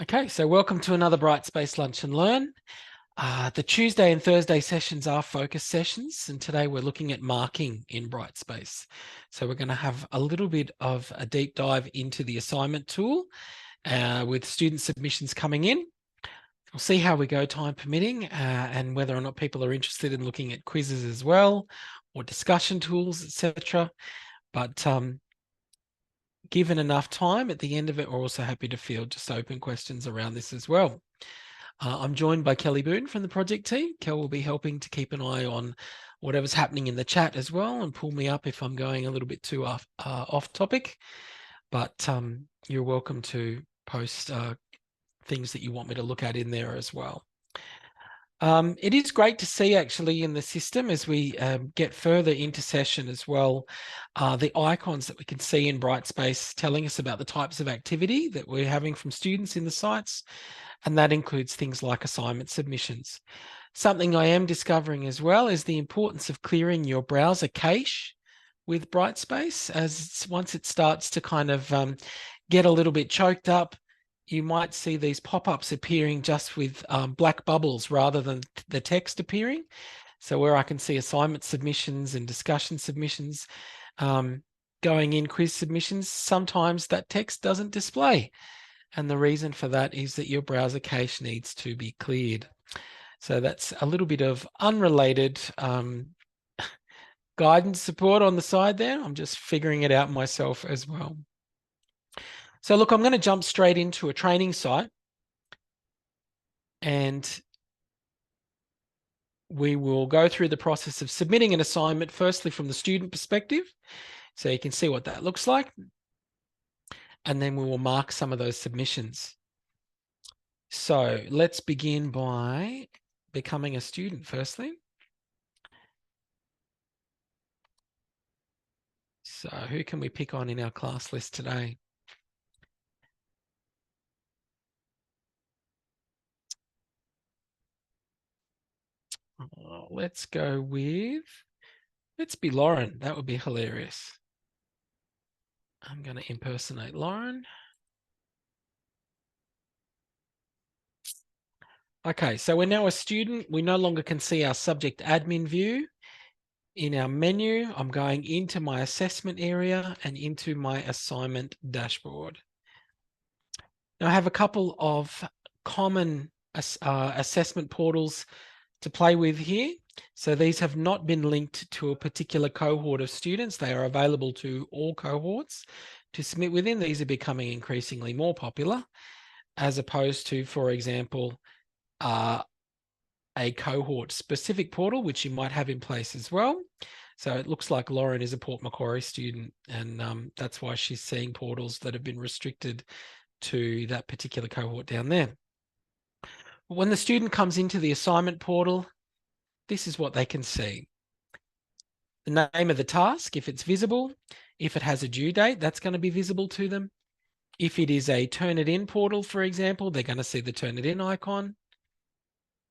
Okay, so welcome to another Brightspace Lunch and Learn. The Tuesday and Thursday sessions are focus sessions, and today we're looking at marking in Brightspace. So we're going to have a little bit of a deep dive into the assignment tool with student submissions coming in. We'll see how we go, time permitting, and whether or not people are interested in looking at quizzes as well, or discussion tools, etc. But given enough time at the end of it, we're also happy to field just open questions around this as well. I'm joined by Kelly Boone from the project team. Kel will be helping to keep an eye on whatever's happening in the chat as well and pull me up if I'm going a little bit too off topic. But you're welcome to post things that you want me to look at in there as well. It is great to see actually in the system as we get further into session as well, the icons that we can see in Brightspace telling us about the types of activity that we're having from students in the sites. And that includes things like assignment submissions. Something I am discovering as well is the importance of clearing your browser cache with Brightspace, as once it starts to kind of get a little bit choked up, you might see these pop-ups appearing just with black bubbles rather than the text appearing. So where I can see assignment submissions and discussion submissions going in, quiz submissions, sometimes that text doesn't display. And the reason for that is that your browser cache needs to be cleared. So that's a little bit of unrelated guidance support on the side there. I'm just figuring it out myself as well. So look, I'm going to jump straight into a training site, and we will go through the process of submitting an assignment, firstly from the student perspective. So you can see what that looks like. And then we will mark some of those submissions. So let's begin by becoming a student firstly. So who can we pick on in our class list today? Let's go with, let's be Lauren. That would be hilarious. I'm going to impersonate Lauren. Okay, so we're now a student. We no longer can see our subject admin view. In our menu, I'm going into my assessment area and into my assignment dashboard. Now I have a couple of common assessment portals to play with here. So these have not been linked to a particular cohort of students. They are available to all cohorts to submit within. These are becoming increasingly more popular, as opposed to, for example, a cohort specific portal, which you might have in place as well. So it looks like Lauren is a Port Macquarie student, and that's why she's seeing portals that have been restricted to that particular cohort down there. When the student comes into the assignment portal, this is what they can see. The name of the task, if it's visible. If it has a due date, that's going to be visible to them. If it is a Turnitin portal, for example, they're going to see the Turnitin icon.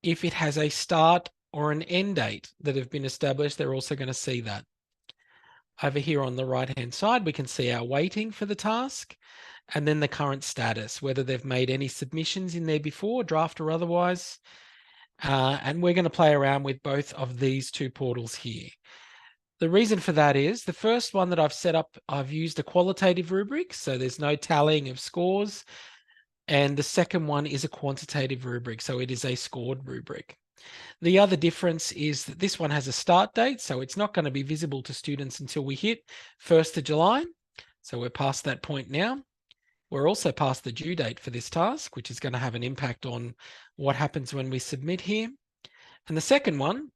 If it has a start or an end date that have been established, they're also going to see that. Over here on the right-hand side, we can see our waiting for the task and then the current status, whether they've made any submissions in there before, draft or otherwise. And we're going to play around with both of these two portals here. The reason for that is the first one that I've set up, I've used a qualitative rubric, so there's no tallying of scores. And the second one is a quantitative rubric, so it is a scored rubric. The other difference is that this one has a start date, so it's not going to be visible to students until we hit 1st of July. So we're past that point now. We're also past the due date for this task, which is going to have an impact on what happens when we submit here. And the second one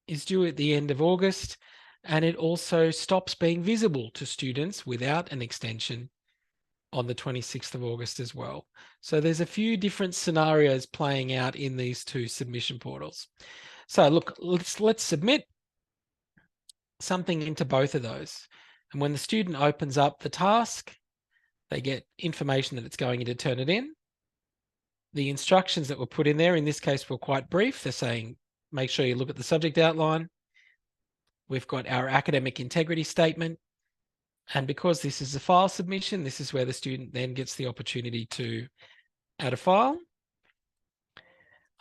is due at the end of August, and it also stops being visible to students without an extension on the 26th of August as well. So there's a few different scenarios playing out in these two submission portals. So look, let's submit something into both of those. And when the student opens up the task, they get information that it's going in to Turnitin. The instructions that were put in there, in this case, were quite brief. They're saying, make sure you look at the subject outline. We've got our academic integrity statement. And because this is a file submission, this is where the student then gets the opportunity to add a file.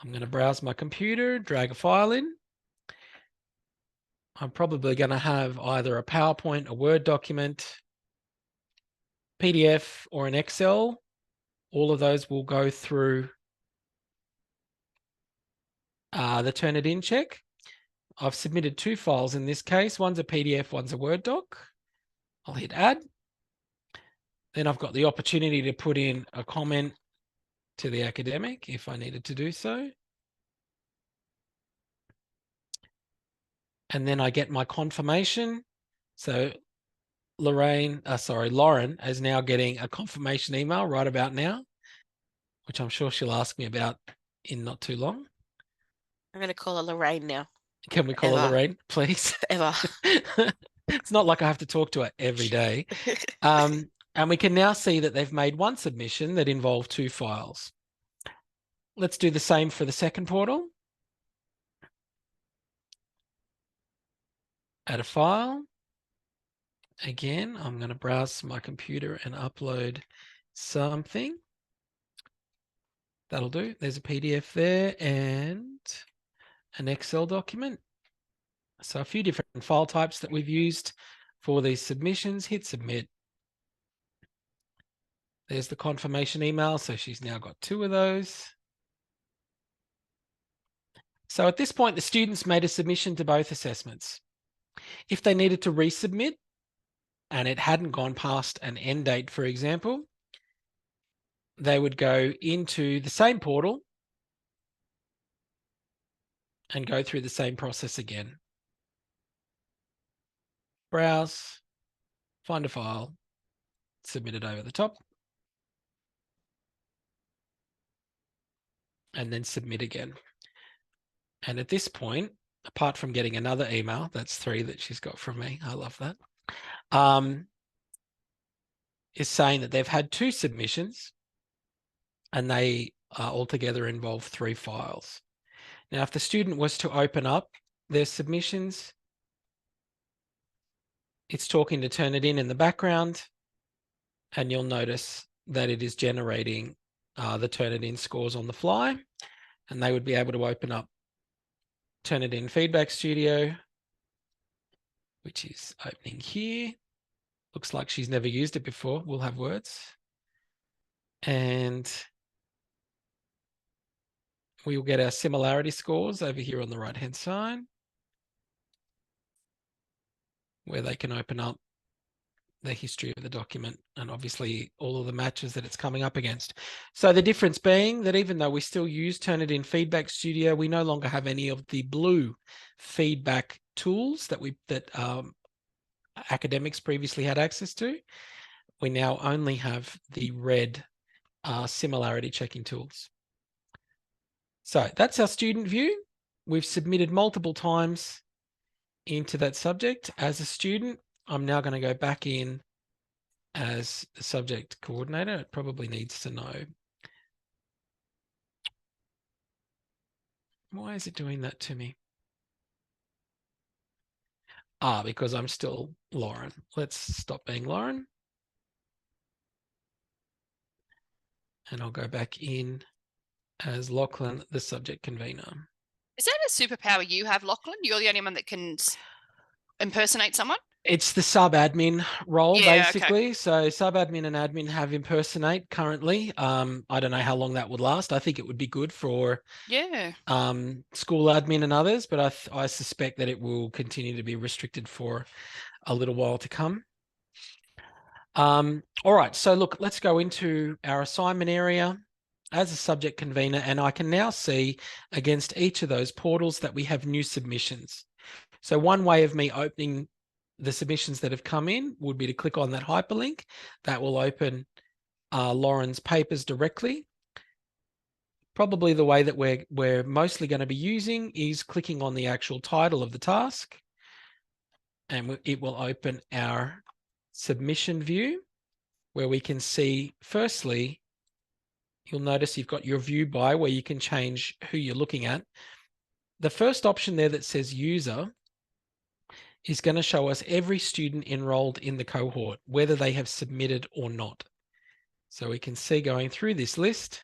I'm going to browse my computer, drag a file in. I'm probably going to have either a PowerPoint, a Word document, PDF, or an Excel. All of those will go through the Turnitin check. I've submitted 2 files in this case. One's a PDF, one's a Word doc. I'll hit add. Then I've got the opportunity to put in a comment to the academic if I needed to do so. And then I get my confirmation. So Lauren is now getting a confirmation email right about now, which I'm sure she'll ask me about in not too long. I'm going to call her Lorraine now. Can we call her Lorraine, please? Ever. It's not like I have to talk to her every day. And we can now see that they've made one submission that involved 2 files. Let's do the same for the second portal. Add a file. Again, I'm going to browse my computer and upload something. That'll do. There's a PDF there and an Excel document. So a few different file types that we've used for these submissions. Hit submit. There's the confirmation email. So she's now got 2 of those. So at this point, the students made a submission to both assessments. If they needed to resubmit and it hadn't gone past an end date, for example, they would go into the same portal and go through the same process again. Browse, find a file, submit it over the top, and then submit again. And at this point, apart from getting another email, that's 3 that she's got from me, I love that, is saying that they've had 2 submissions and they altogether involve 3 files. Now, if the student was to open up their submissions, it's talking to Turnitin in the background, and you'll notice that it is generating the Turnitin scores on the fly, and they would be able to open up Turnitin Feedback Studio, which is opening here. Looks like she's never used it before. We'll have words. And we will get our similarity scores over here on the right-hand side, where they can open up the history of the document and obviously all of the matches that it's coming up against. So the difference being that even though we still use Turnitin Feedback Studio, we no longer have any of the blue feedback tools that academics previously had access to. We now only have the red similarity checking tools. So that's our student view. We've submitted multiple times into that subject. As a student, I'm now going to go back in as the subject coordinator. It probably needs to know. Why is it doing that to me? Because I'm still Lauren. Let's stop being Lauren. And I'll go back in as Lachlan, the subject convener. Is that a superpower you have, Lachlan? You're the only one that can impersonate someone? It's the sub-admin role, basically. Okay. So sub-admin and admin have impersonate currently. I don't know how long that would last. I think it would be good for school admin and others, but I suspect that it will continue to be restricted for a little while to come. All right, so look, let's go into our assignment area as a subject convener, and I can now see against each of those portals that we have new submissions. So one way of me opening the submissions that have come in would be to click on that hyperlink. That will open Lauren's papers directly. Probably the way that we're mostly going to be using is clicking on the actual title of the task, and it will open our submission view, where we can see, firstly, you'll notice you've got your view by, where you can change who you're looking at. The first option there that says user is going to show us every student enrolled in the cohort, whether they have submitted or not. So we can see going through this list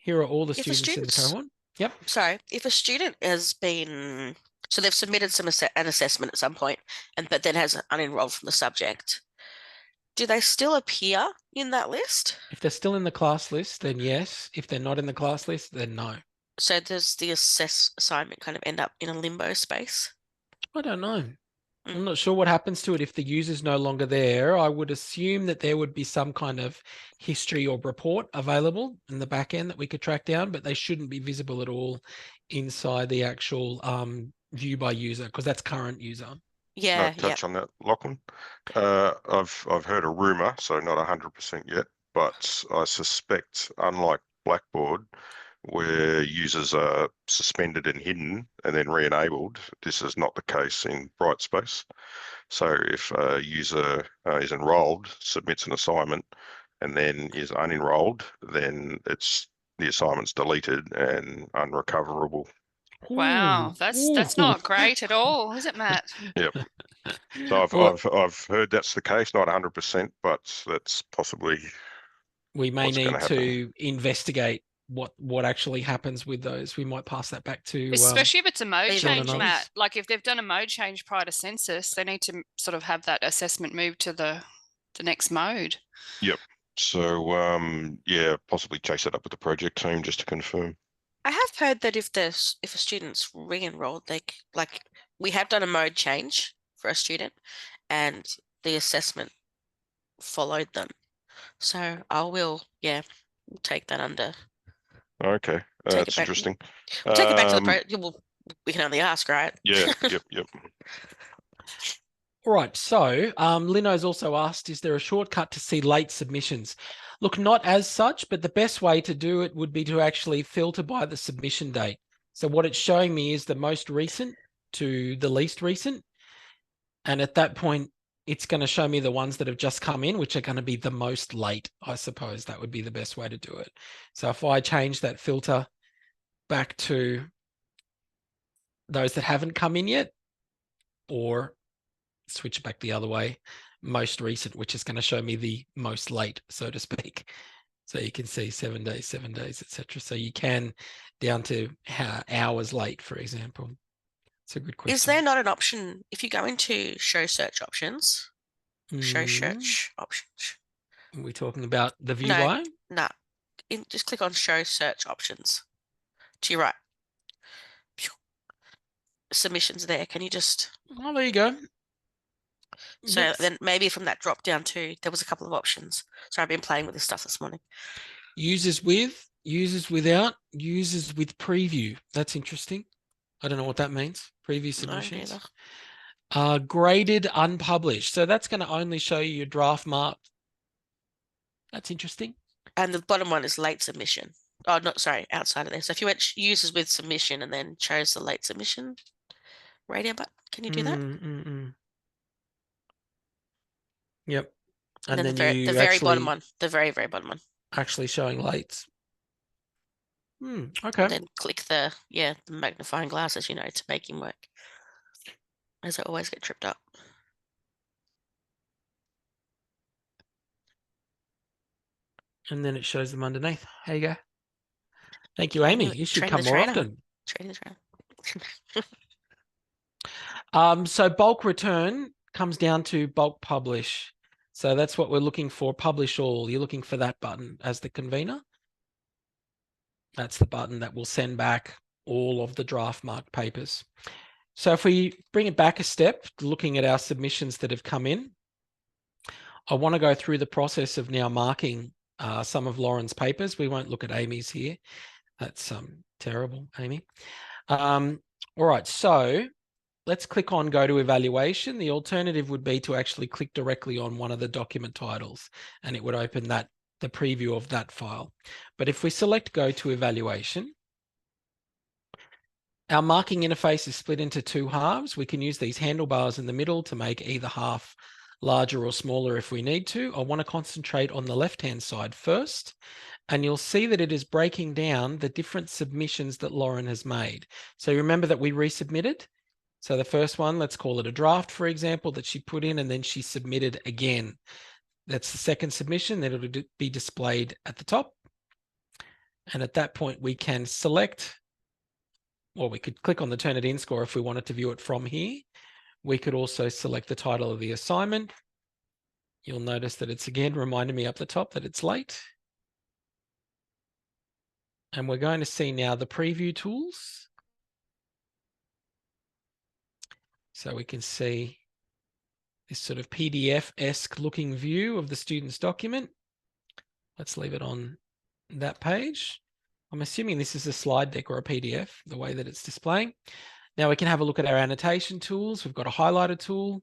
Here are all the If a students in the student's- cohort. Yep. Sorry, if a student has been, so they've submitted an assessment at some point, but then has unenrolled from the subject, do they still appear in that list? If they're still in the class list, then yes. If they're not in the class list, then no. So does the assignment kind of end up in a limbo space? I don't know. I'm not sure what happens to it if the user's no longer there. I would assume that there would be some kind of history or report available in the back end that we could track down, but they shouldn't be visible at all inside the actual view by user, because that's current user. Yeah, Can I touch on that, Lachlan? I've heard a rumor, so not 100% yet, but I suspect, unlike Blackboard, where users are suspended and hidden and then re-enabled, this is not the case in Brightspace. So if a user is enrolled, submits an assignment, and then is unenrolled, then the assignment's deleted and unrecoverable. Wow, that's not great at all, is it, Matt? Yep. So I've heard that's the case, not 100%, but that's possibly we may what's need gonna happen. to investigate what actually happens with those. We might pass that back to especially if it's a mode John change, and Matt. others. Like if they've done a mode change prior to census, they need to sort of have that assessment moved to the next mode. Yep. So yeah, possibly chase that up with the project team just to confirm. I have heard that if a student's re-enrolled, we have done a mode change for a student, and the assessment followed them. So we'll take that under. Okay, that's interesting. Take it back to the project. We can only ask, right? Yeah. Yep. All right, so Lino's also asked, is there a shortcut to see late submissions? Look, not as such, but the best way to do it would be to actually filter by the submission date. So what it's showing me is the most recent to the least recent. And at that point, it's going to show me the ones that have just come in, which are going to be the most late, I suppose. That would be the best way to do it. So if I change that filter back to those that haven't come in yet, or switch it back the other way, most recent, which is going to show me the most late, so to speak. So you can see 7 days, etc. So you can down to hours late, for example. It's a good question. Is there not an option if you go into show search options? Show search options. Are we talking about the view by? No. Just click on show search options. To your right. Submissions there. Can you just? Oh, there you go. So then maybe from that drop down to, there was a couple of options. So I've been playing with this stuff this morning. Users with, users without, users with preview. That's interesting. I don't know what that means. Preview submissions. Graded unpublished. So that's going to only show you your draft marked. That's interesting. And the bottom one is late submission. Oh, no, sorry, outside of there. So if you went users with submission and then chose the late submission radio button, can you do that? Yep. And then the very bottom one, the very, very bottom one. Actually showing lates. Okay. And then click the magnifying glasses, to make him work. As I always get tripped up. And then it shows them underneath. There you go. Thank you, Amy. You should come more often. Training the trainer. So bulk return comes down to bulk publish. So that's what we're looking for, publish all. You're looking for that button as the convener. That's the button that will send back all of the draft marked papers. So if we bring it back a step, looking at our submissions that have come in, I want to go through the process of now marking some of Lauren's papers. We won't look at Amy's here. That's terrible, Amy. All right, so let's click on go to evaluation. The alternative would be to actually click directly on one of the document titles and it would open the preview of that file. But if we select go to evaluation, our marking interface is split into two halves. We can use these handlebars in the middle to make either half larger or smaller if we need to. I want to concentrate on the left-hand side first, and you'll see that it is breaking down the different submissions that Lauren has made. So remember that we resubmitted. So the first one, let's call it a draft, for example, that she put in and then she submitted again. That's the second submission that it'll be displayed at the top. And at that point, we can select, or we could click on the Turnitin score if we wanted to view it from here. We could also select the title of the assignment. You'll notice that it's again reminding me up the top that it's late. And we're going to see now the preview tools. So we can see this sort of PDF-esque looking view of the student's document. Let's leave it on that page. I'm assuming this is a slide deck or a PDF, the way that it's displaying. Now we can have a look at our annotation tools. We've got a highlighter tool.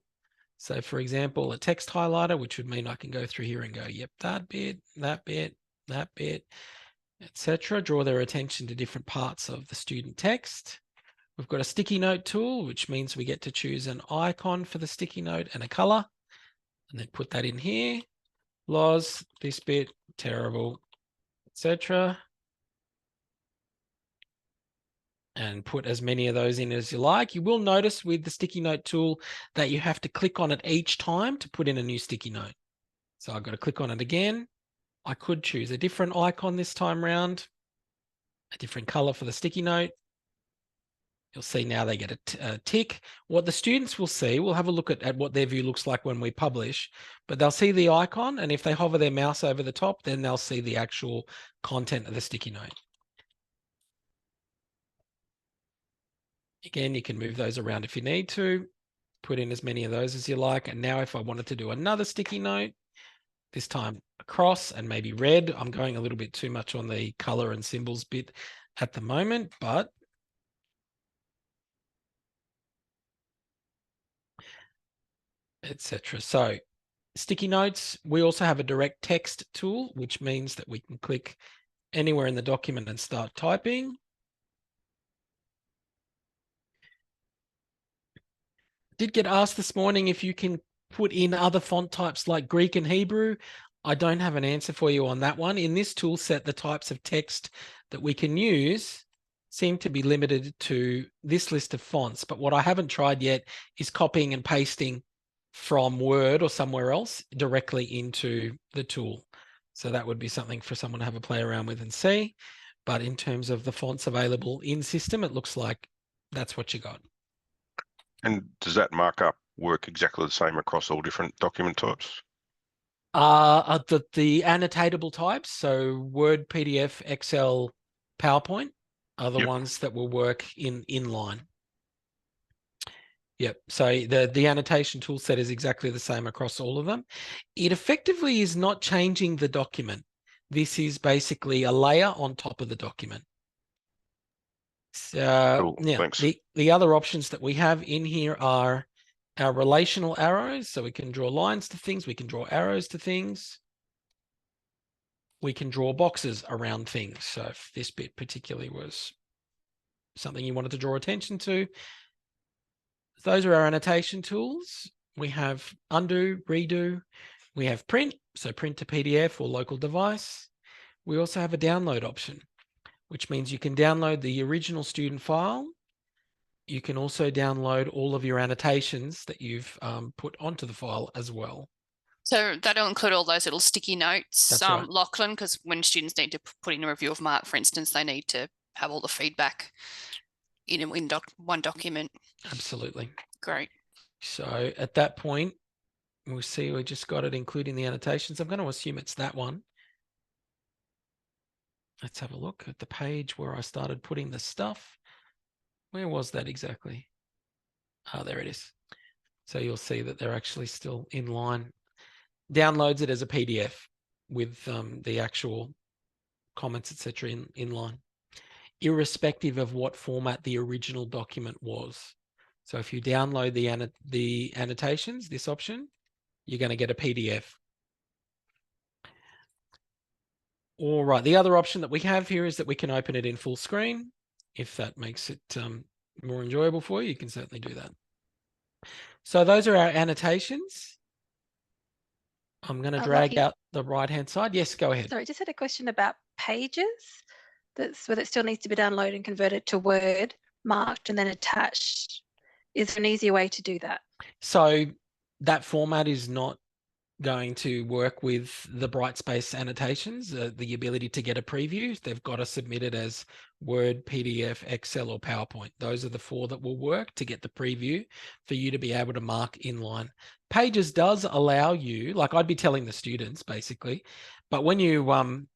So for example, a text highlighter, which would mean I can go through here and go, yep, that bit, that bit, that bit, etc. Draw their attention to different parts of the student text. We've got a sticky note tool, which means we get to choose an icon for the sticky note and a color, and then put that in here. Loz, this bit, terrible, etc. And put as many of those in as you like. You will notice with the sticky note tool that you have to click on it each time to put in a new sticky note. So I've got to click on it again. I could choose a different icon this time round, a different color for the sticky note. You'll see now they get a tick. What the students will see, we'll have a look at what their view looks like when we publish, but they'll see the icon, and if they hover their mouse over the top, then they'll see the actual content of the sticky note. Again, you can move those around if you need to, put in as many of those as you like. And now if I wanted to do another sticky note, this time across and maybe red, I'm going a little bit too much on the color and symbols bit at the moment, but etc. So sticky notes, we also have a direct text tool, which means that we can click anywhere in the document and start typing. Did get asked this morning if you can put in other font types like Greek and Hebrew. I don't have an answer for you on that one. In this tool set, the types of text that we can use seem to be limited to this list of fonts. But what I haven't tried yet is copying and pasting from Word or somewhere else directly into the tool. So that would be something for someone to have a play around with and see. But in terms of the fonts available in system, it looks like that's what you got. And does that markup work exactly the same across all different document types? The annotatable types, so Word, PDF, Excel, PowerPoint are the ones that will work in inline. Yep. So the annotation tool set is exactly the same across all of them. It effectively is not changing the document. This is basically a layer on top of the document. So Cool, yeah, thanks. the other options that we have in here are our relational arrows. So we can draw lines to things. We can draw arrows to things. We can draw boxes around things. So if this bit particularly was something you wanted to draw attention to, those are our annotation tools. We have undo, redo. We have print, so print to PDF or local device. We also have a download option, which means you can download the original student file. You can also download all of your annotations that you've put onto the file as well. So that'll include all those little sticky notes, That's right. Lachlan, because when students need to put in a review of Mark, for instance, they need to have all the feedback in one document. Absolutely. Great. So at that point, we'll see we just got it, including the annotations. I'm going to assume it's that one. Let's have a look at the page where I started putting the stuff. Where was that exactly? Oh, there it is. So you'll see that they're actually still in line. Downloads it as a PDF with the actual comments, etc. in line, irrespective of what format the original document was. So if you download the annotations, this option, you're going to get a PDF. All right, the other option that we have here is that we can open it in full screen. If that makes it more enjoyable for you, you can certainly do that. So those are our annotations. I'm going to drag out the right-hand side. Yes, go ahead. Sorry, just had a question about pages. Whether it still needs to be downloaded and converted to Word, marked and then attached. Is there an easier way to do that? So that format is not going to work with the Brightspace annotations, the ability to get a preview. They've got to submit it as Word, PDF, Excel, or PowerPoint. Those are the 4 that will work to get the preview for you to be able to mark inline. Pages does allow you, like I'd be telling the students basically, but when you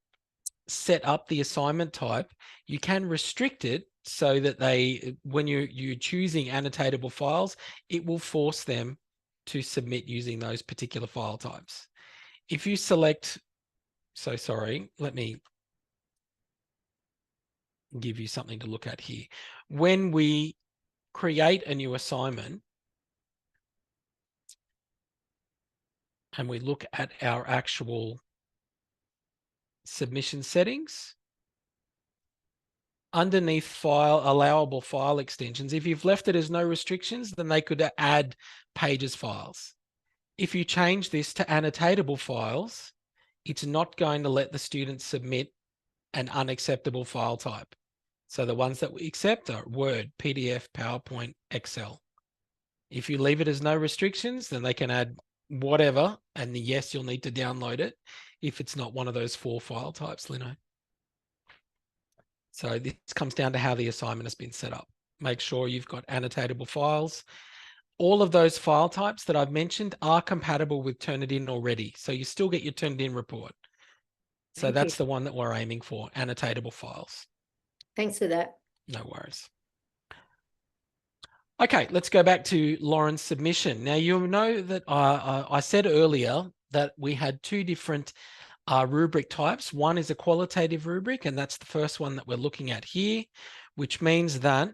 set up the assignment type, you can restrict it so that when you're choosing annotatable files, it will force them to submit using those particular file types. If you select, let me give you something to look at here. When we create a new assignment and we look at our actual submission settings, underneath allowable file extensions, if you've left it as no restrictions, then they could add pages files. If you change this to annotatable files, it's not going to let the students submit an unacceptable file type. So the ones that we accept are Word, PDF, PowerPoint, Excel. If you leave it as no restrictions, then they can add whatever, and yes, you'll need to download it if it's not one of those 4 file types, Lino. So this comes down to how the assignment has been set up. Make sure you've got annotatable files. All of those file types that I've mentioned are compatible with Turnitin already. So you still get your Turnitin report. So that's the one that we're aiming for, annotatable files. Thanks for that. No worries. Okay, let's go back to Lauren's submission. Now, you'll know that I said earlier that we had 2 different rubric types. One is a qualitative rubric, and that's the first one that we're looking at here, which means that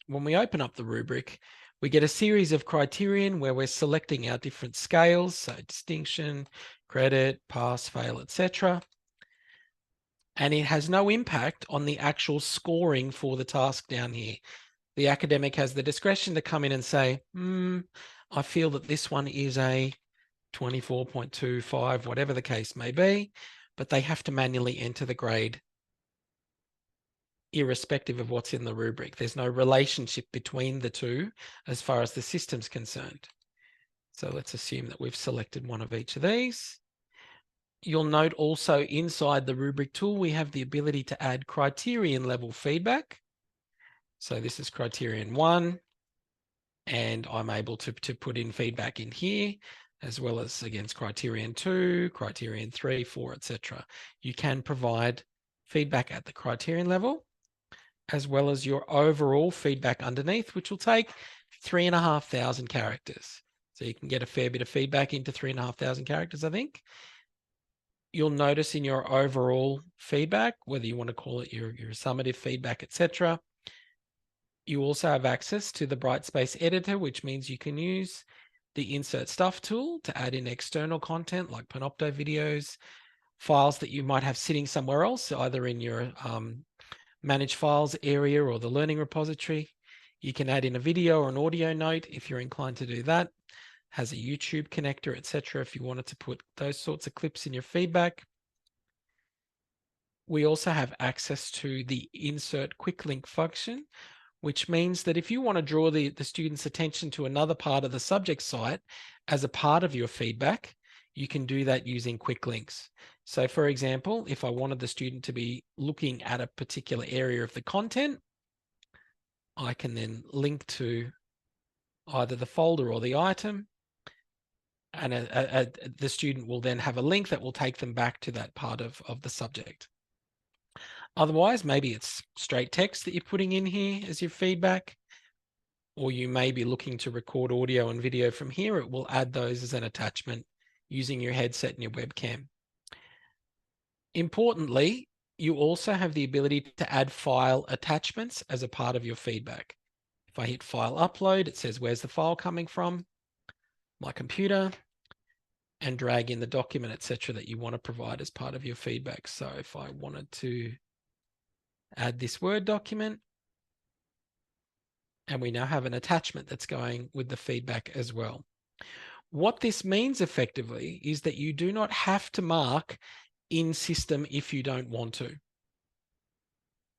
when we open up the rubric, we get a series of criterion where we're selecting our different scales, so distinction, credit, pass, fail, etc. And it has no impact on the actual scoring for the task down here. The academic has the discretion to come in and say, I feel that this one is a 24.25, whatever the case may be, but they have to manually enter the grade irrespective of what's in the rubric. There's no relationship between the two as far as the system's concerned. So let's assume that we've selected one of each of these. You'll note also inside the rubric tool, we have the ability to add criterion level feedback. So this is criterion 1, and I'm able to put in feedback in here, as well as against criterion 2, criterion 3, 4, etc. You can provide feedback at the criterion level, as well as your overall feedback underneath, which will take 3,500 characters. So you can get a fair bit of feedback into 3,500 characters, I think. You'll notice in your overall feedback, whether you want to call it your summative feedback, etc., you also have access to the Brightspace editor, which means you can use the Insert Stuff tool to add in external content like Panopto videos, files that you might have sitting somewhere else, either in your Manage Files area or the Learning repository. You can add in a video or an audio note if you're inclined to do that. Has a YouTube connector, etc. if you wanted to put those sorts of clips in your feedback. We also have access to the Insert Quick Link function, which means that if you want to draw the student's attention to another part of the subject site as a part of your feedback, you can do that using quick links. So for example, if I wanted the student to be looking at a particular area of the content, I can then link to either the folder or the item, and the student will then have a link that will take them back to that part of the subject. Otherwise, maybe it's straight text that you're putting in here as your feedback, or you may be looking to record audio and video from here. It will add those as an attachment using your headset and your webcam. Importantly, you also have the ability to add file attachments as a part of your feedback. If I hit File Upload, it says, where's the file coming from? My computer, and drag in the document, etc., that you want to provide as part of your feedback. So if I wanted to add this Word document, and we now have an attachment that's going with the feedback as well. What this means effectively is that you do not have to mark in system if you don't want to.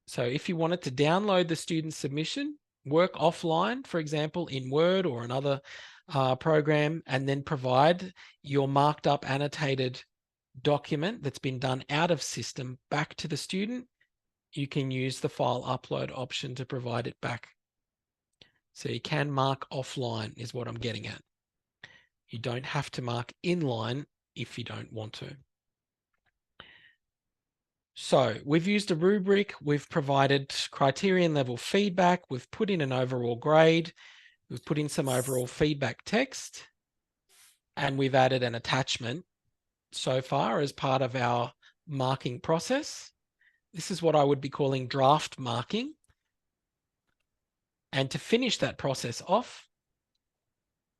So if you wanted to download the student submission, work offline, for example, in Word or another program, and then provide your marked up annotated document that's been done out of system back to the student, you can use the file upload option to provide it back. So you can mark offline is what I'm getting at. You don't have to mark inline if you don't want to. So we've used a rubric, we've provided criterion level feedback, we've put in an overall grade, we've put in some overall feedback text, and we've added an attachment so far as part of our marking process. This is what I would be calling draft marking. And to finish that process off,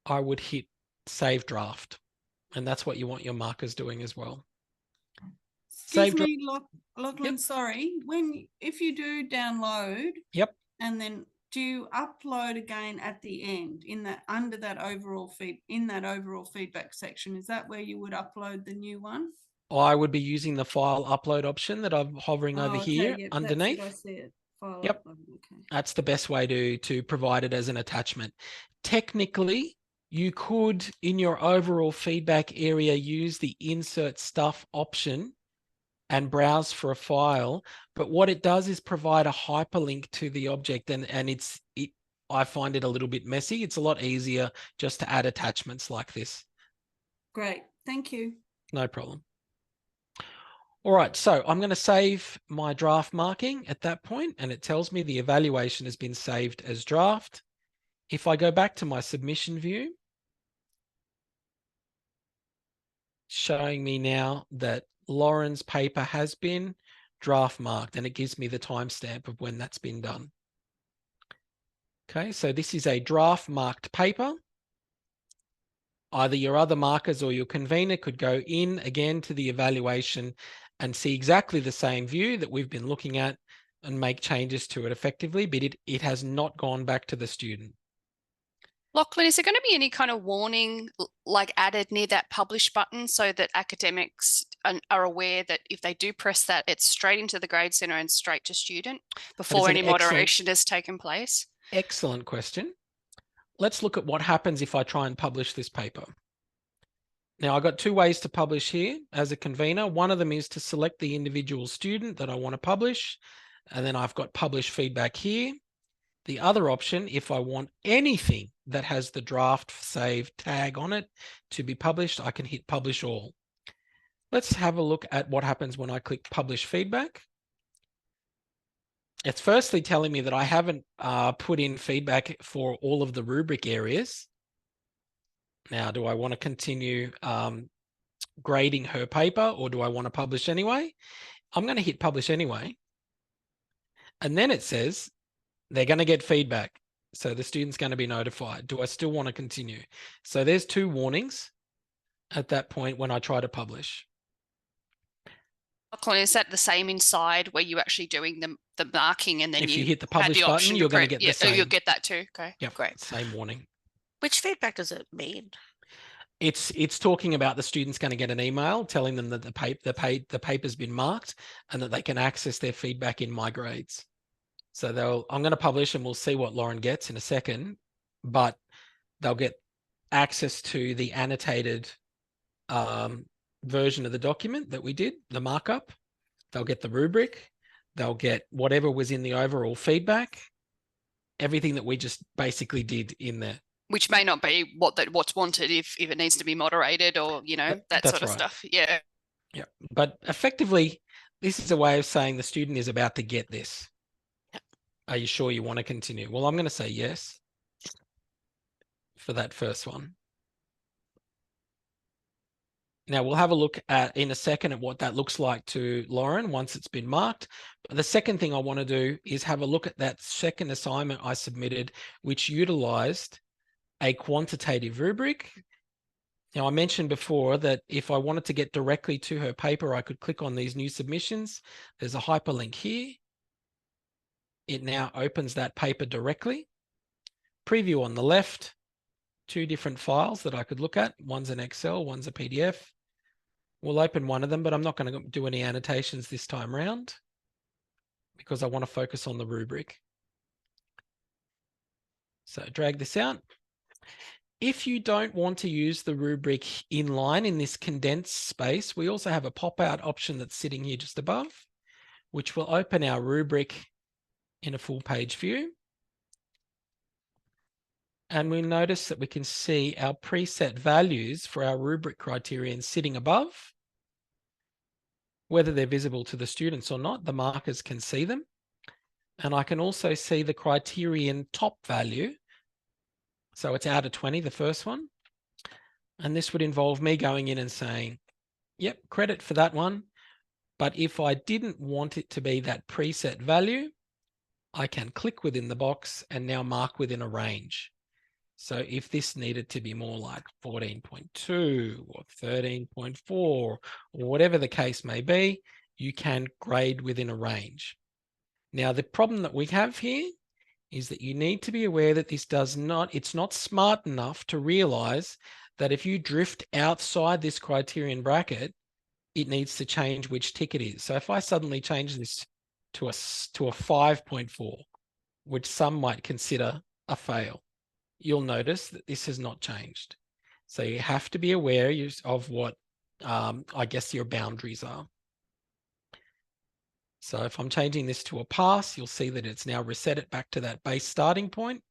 I would hit save draft. And that's what you want your markers doing as well. Excuse me, Lachlan, Yep. sorry. If you do download, Yep. and then do you upload again at the end under that overall feedback section? Is that where you would upload the new one? I would be using the file upload option that I'm hovering over here yep, underneath. that's it, I see it. File Yep. upload, okay. That's the best way to provide it as an attachment. Technically, you could, in your overall feedback area, use the insert stuff option and browse for a file. But what it does is provide a hyperlink to the object, and I find it a little bit messy. It's a lot easier just to add attachments like this. Great, thank you. No problem. All right, so I'm going to save my draft marking at that point, and it tells me the evaluation has been saved as draft. If I go back to my submission view, showing me now that Lauren's paper has been draft marked, and it gives me the timestamp of when that's been done. Okay, so this is a draft marked paper. Either your other markers or your convener could go in again to the evaluation and see exactly the same view that we've been looking at and make changes to it effectively, but it has not gone back to the student. Lachlan, is there going to be any kind of warning like added near that publish button so that academics are aware that if they do press that, it's straight into the grade center and straight to student before any moderation has taken place? Excellent question. Let's look at what happens if I try and publish this paper. Now, I've got two ways to publish here as a convener. One of them is to select the individual student that I want to publish, and then I've got publish feedback here. The other option, if I want anything that has the draft save tag on it to be published, I can hit publish all. Let's have a look at what happens when I click publish feedback. It's firstly telling me that I haven't put in feedback for all of the rubric areas. Now, do I want to continue grading her paper, or do I want to publish anyway? I'm going to hit publish anyway. And then it says they're going to get feedback. So the student's going to be notified. Do I still want to continue? So there's two warnings at that point when I try to publish. Lachlan, is that the same inside where you're actually doing the marking, and then if you hit the publish button, you're going to get the same. You'll get that too. Okay, yep, great. Same warning. Which feedback does it mean? It's talking about the student's going to get an email telling them that the paper's been marked and that they can access their feedback in My Grades. So I'm going to publish, and we'll see what Lauren gets in a second, but they'll get access to the annotated version of the document that we did, the markup. They'll get the rubric. They'll get whatever was in the overall feedback, everything that we just basically did in there. Which may not be what's wanted if it needs to be moderated, or, you know, that sort of stuff. Yeah. Yeah. But effectively, this is a way of saying the student is about to get this. Are you sure you want to continue? Well, I'm going to say yes for that first one. Now we'll have a look at in a second at what that looks like to Lauren once it's been marked. But the second thing I want to do is have a look at that second assignment I submitted, which utilized a quantitative rubric. Now, I mentioned before that if I wanted to get directly to her paper, I could click on these new submissions. There's a hyperlink here. It now opens that paper directly. Preview on the left, two different files that I could look at. One's an Excel, one's a PDF. We'll open one of them, but I'm not going to do any annotations this time around because I want to focus on the rubric. So drag this out. If you don't want to use the rubric inline in this condensed space, we also have a pop-out option that's sitting here just above, which will open our rubric in a full page view. And we'll notice that we can see our preset values for our rubric criterion sitting above. Whether they're visible to the students or not, the markers can see them. And I can also see the criterion top value. So it's out of 20, the first one. And this would involve me going in and saying, yep, credit for that one. But if I didn't want it to be that preset value, I can click within the box and now mark within a range. So if this needed to be more like 14.2 or 13.4 or whatever the case may be, you can grade within a range. Now, the problem that we have here is that you need to be aware that it's not smart enough to realize that if you drift outside this criterion bracket, it needs to change which tick it is. So if I suddenly change this to a 5.4, which some might consider a fail, you'll notice that this has not changed. So you have to be aware of what, I guess, your boundaries are. So if I'm changing this to a pass, you'll see that it's now reset it back to that base starting point.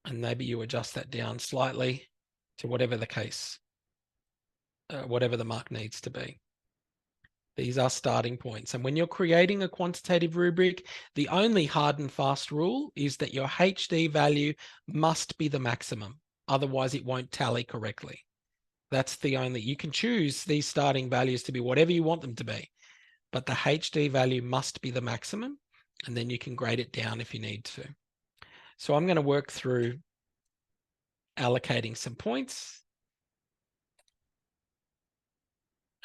And maybe you adjust that down slightly to whatever the case, whatever the mark needs to be. These are starting points. And when you're creating a quantitative rubric, the only hard and fast rule is that your HD value must be the maximum. Otherwise, it won't tally correctly. That's the only, you can choose these starting values to be whatever you want them to be, but the HD value must be the maximum, and then you can grade it down if you need to. So I'm going to work through allocating some points.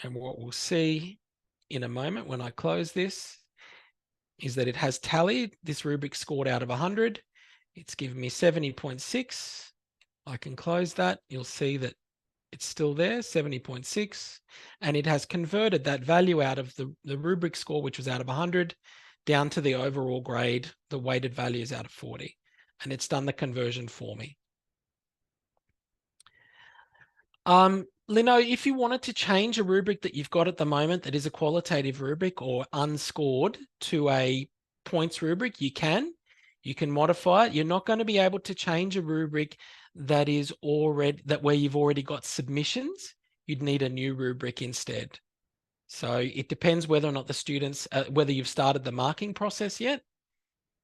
And what we'll see in a moment when I close this is that it has tallied. This rubric scored out of 100. It's given me 70.6. I can close that. You'll see that it's still there, 70.6. And it has converted that value out of the rubric score, which was out of 100, down to the overall grade. The weighted value is out of 40. And it's done the conversion for me. Lino, if you wanted to change a rubric that you've got at the moment that is a qualitative rubric or unscored to a points rubric, you can modify it. You're not going to be able to change a rubric that is where you've already got submissions. You'd need a new rubric instead. So it depends whether or not the students, whether you've started the marking process yet.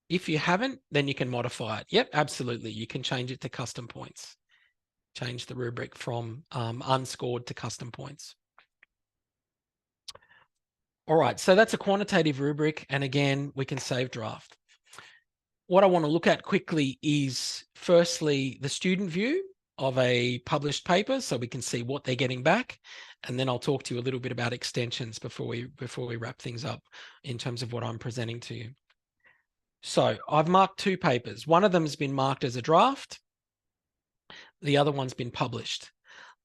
If you haven't, then you can modify it. Yep, absolutely. You can change it to custom points. Change the rubric from unscored to custom points. All right, so that's a quantitative rubric. And again, we can save draft. What I want to look at quickly is firstly, the student view of a published paper, so we can see what they're getting back. And then I'll talk to you a little bit about extensions before we wrap things up in terms of what I'm presenting to you. So I've marked two papers. One of them has been marked as a draft. The other one's been published.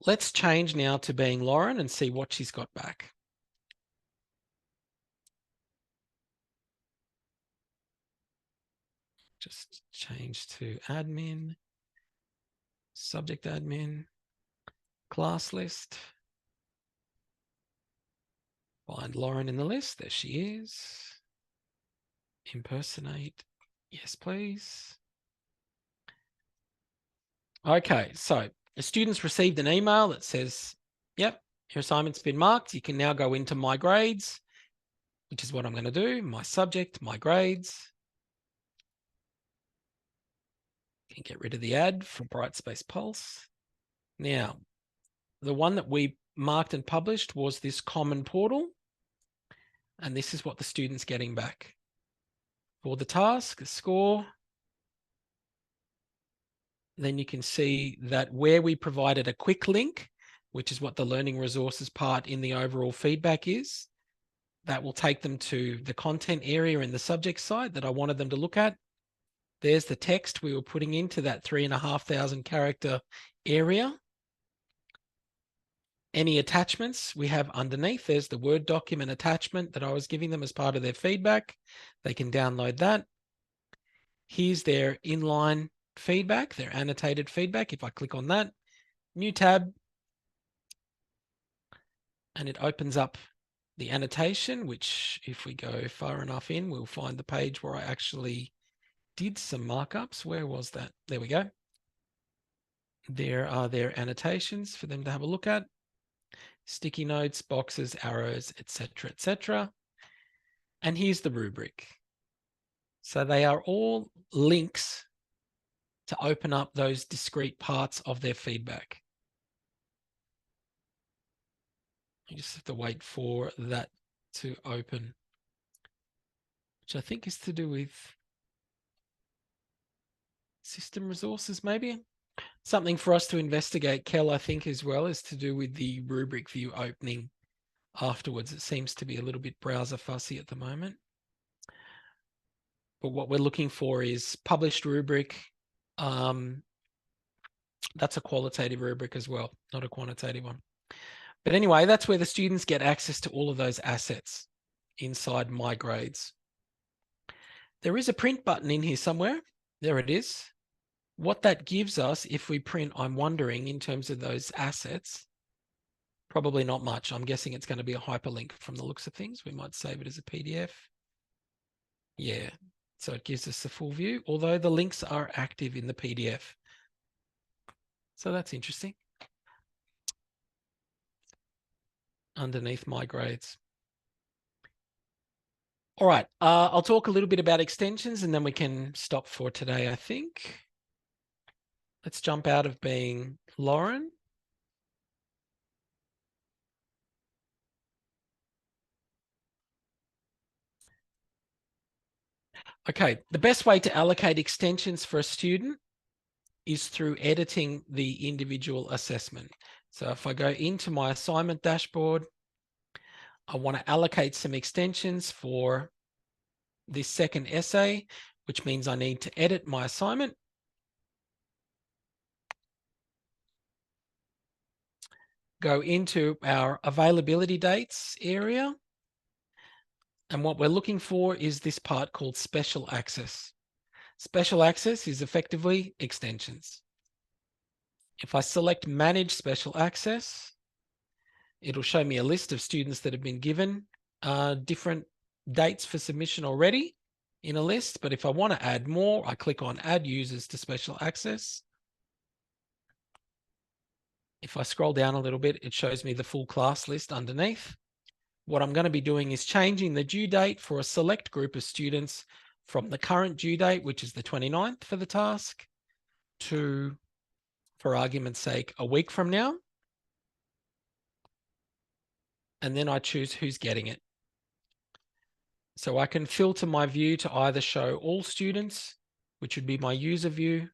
Let's change now to being Lauren and see what she's got back. Just change to admin, subject admin, class list. Find Lauren in the list. There she is. Impersonate. Yes, please. Okay, so the students received an email that says, yep, your assignment's been marked. You can now go into my grades, which is what I'm going to do. My subject, my grades. You can get rid of the ad from Brightspace Pulse. Now, the one that we marked and published was this common portal. And this is what the student's getting back. For the task, the score, then you can see that where we provided a quick link, which is what the learning resources part in the overall feedback is, that will take them to the content area in the subject side that I wanted them to look at. There's the text we were putting into that 3,500 character area. Any attachments we have underneath, there's the Word document attachment that I was giving them as part of their feedback. They can download that. Here's their inline feedback, their annotated feedback. If I click on that, new tab, and it opens up the annotation, which if we go far enough in, we'll find the page where I actually did some markups. Where was that? There we go. There are their annotations for them to have a look at. Sticky notes, boxes, arrows, etc., etc. And here's the rubric. So they are all links to open up those discrete parts of their feedback. You just have to wait for that to open, which I think is to do with system resources, maybe. Something for us to investigate, Kel, I think as well, is to do with the rubric view opening afterwards. It seems to be a little bit browser fussy at the moment. But what we're looking for is published rubric. That's a qualitative rubric as well, not a quantitative one. But anyway, that's where the students get access to all of those assets inside My Grades. There is a print button in here somewhere. There it is. What that gives us if we print, I'm wondering, in terms of those assets, probably not much. I'm guessing it's going to be a hyperlink from the looks of things. We might save it as a PDF. Yeah, so it gives us the full view, although the links are active in the PDF. So that's interesting. Underneath My Grades. All right, I'll talk a little bit about extensions and then we can stop for today, I think. Let's jump out of being Lauren. Okay, the best way to allocate extensions for a student is through editing the individual assessment. So if I go into my assignment dashboard, I want to allocate some extensions for this second essay, which means I need to edit my assignment. Go into our availability dates area. And what we're looking for is this part called special access. Special access is effectively extensions. If I select manage special access, it'll show me a list of students that have been given different dates for submission already in a list. But if I want to add more, I click on add users to special access. If I scroll down a little bit, it shows me the full class list underneath. What I'm going to be doing is changing the due date for a select group of students from the current due date, which is the 29th for the task, to, for argument's sake, a week from now. And then I choose who's getting it. So I can filter my view to either show all students, which would be my user view,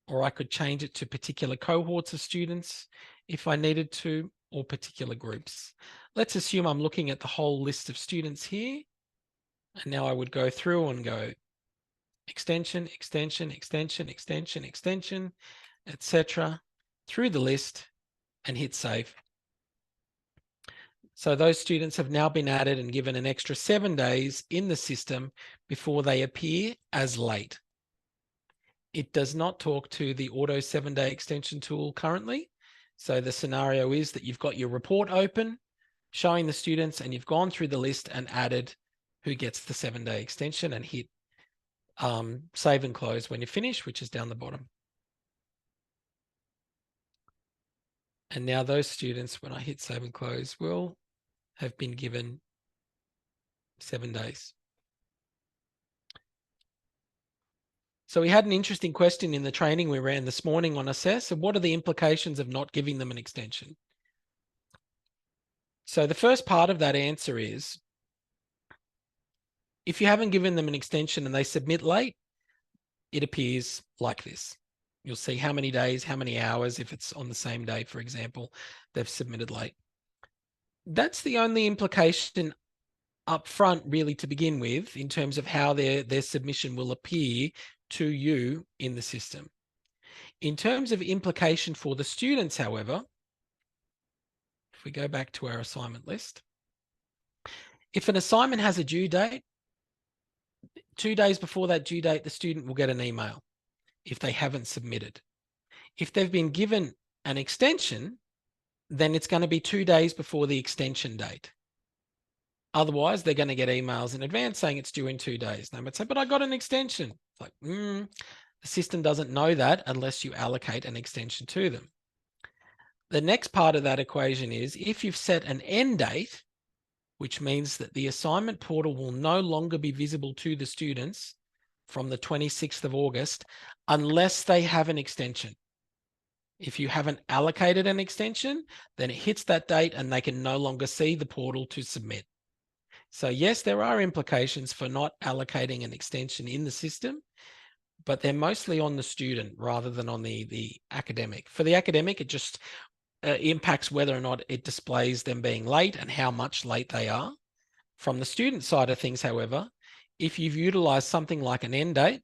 or I could change it to particular cohorts of students if I needed to, or particular groups. Let's assume I'm looking at the whole list of students here. And now I would go through and go extension, extension, extension, extension, extension, etc. through the list and hit save. So those students have now been added and given an extra 7 days in the system before they appear as late. It does not talk to the auto 7-day extension tool currently. So the scenario is that you've got your report open, showing the students, and you've gone through the list and added who gets the 7-day extension and hit save and close when you finish, which is down the bottom. And now those students, when I hit save and close, will have been given 7 days. So we had an interesting question in the training we ran this morning on Assess. So what are the implications of not giving them an extension? So the first part of that answer is, if you haven't given them an extension and they submit late, it appears like this. You'll see how many days, how many hours, if it's on the same day, for example, they've submitted late. That's the only implication up front, really, to begin with, in terms of how their submission will appear to you in the system. In terms of implication for the students, however, if we go back to our assignment list, if an assignment has a due date, 2 days before that due date, the student will get an email if they haven't submitted. If they've been given an extension, then it's going to be 2 days before the extension date. Otherwise, they're going to get emails in advance saying it's due in 2 days. They might say, but I got an extension. It's like, the system doesn't know that unless you allocate an extension to them. The next part of that equation is if you've set an end date, which means that the assignment portal will no longer be visible to the students from the 26th of August unless they have an extension. If you haven't allocated an extension, then it hits that date and they can no longer see the portal to submit. So yes, there are implications for not allocating an extension in the system, but they're mostly on the student rather than on the academic. For the academic, it just impacts whether or not it displays them being late and how much late they are. From the student side of things, however, if you've utilized something like an end date,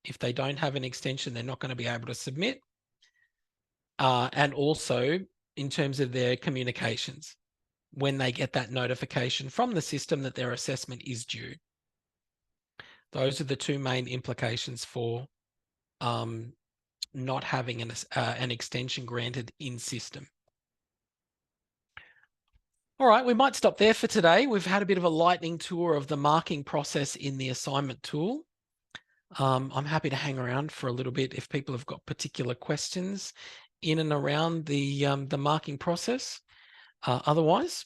if they don't have an extension, they're not going to be able to submit. And also in terms of their communications, when they get that notification from the system that their assessment is due. Those are the two main implications for not having an extension granted in system. All right, we might stop there for today. We've had a bit of a lightning tour of the marking process in the assignment tool. I'm happy to hang around for a little bit if people have got particular questions in and around the marking process. Otherwise,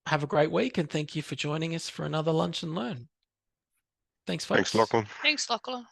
have a great week and thank you for joining us for another Lunch and Learn. Thanks, folks. Thanks, Lachlan. Thanks, Lachlan.